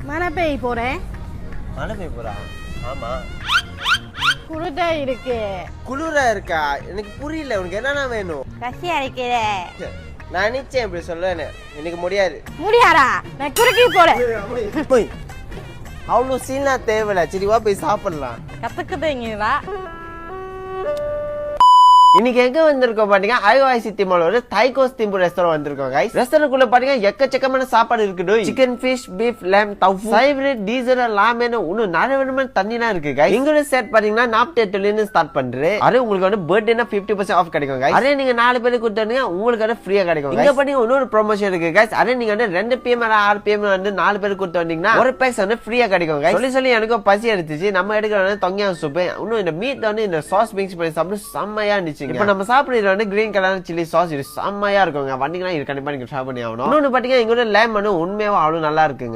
மழை பெய்ய போறேன். மழை பெய்ய போறா? ஆமா. குளிரா இருக்கு. குளிரா இருக்கா? எனக்கு புரியல, உனக்கு என்னன்னா வேணும்? கசியா இருக்கிற. நான் நிச்சயம் இப்படி சொல்றேன்னு எனக்கு முடியாது. முடியாதா? நான் குறுக்கி போறேன். போய் அவ்வளோ சீனா தேவையில்ல. சரி வா போய் சாப்பிடலாம். கத்துக்குதுங்களா? இன்னைக்கு எங்க வந்திருக்கோம் பாத்தீங்க, ஐஓஐசி திமால ஒரு தைகோஸ் திம்பு ரெஸ்டாரண்ட் வந்திருக்கோம் गाइस. ரெஸ்டாரன்ட்குள்ள பாத்தீங்க எக்கச்சக்கமான சாப்பாடு இருக்குது. Chicken, fish, beef, lamb, tofu, favourite, டீசல், லாமென், இன்னும் நிறைய விதமான தண்ணிலாம் இருக்கு गाइस. இங்க செட் பாத்தீங்கன்னா 48 ல ஸ்டார்ட் பண்றே. அது உங்களுக்கு வந்து பர்த்டேனா 50% ஆஃப் கிடைக்கும் गाइस. அதே நீங்க 4 பேருக்கு கொடுத்தீங்க உங்களுக்கு அது ஃப்ரீயா கிடைக்கும். இங்க பாத்தீங்க இன்னொரு ப்ரமோஷன் இருக்கு गाइस. அதே நீங்க வந்து 2 PM 6 PM வந்து 4 பேருக்கு கொடுத்து வந்தீங்கன்னா ஒரு பேக்ஸ் வந்து ஃப்ரீயா கிடைக்கும் गाइस. சொல்லி எனக்கு பசி எடுத்துச்சு. நம்ம எடுக்கிற தொங்கியா சூப், இன்னும் இந்த மீட் வந்து இந்த சாஸ் மிக்ஸ் பண்ணி சாப்பிட்டு செம்மையா இருந்துச்சு. இப்போ நம்ம சாப்பிடுறது வந்து கிரீன் கலர் சில்லி சாஸ், இது செம்மையா இருக்குங்க. வந்தீங்கன்னா இது கண்டிப்பா நீங்க ட்ரை பண்ணி ஆகணும். இன்னொன்னு பாத்தீங்கன்னா இங்க லேம் வந்து உண்மையாவே அவ்வளவு நல்லா இருக்குங்க.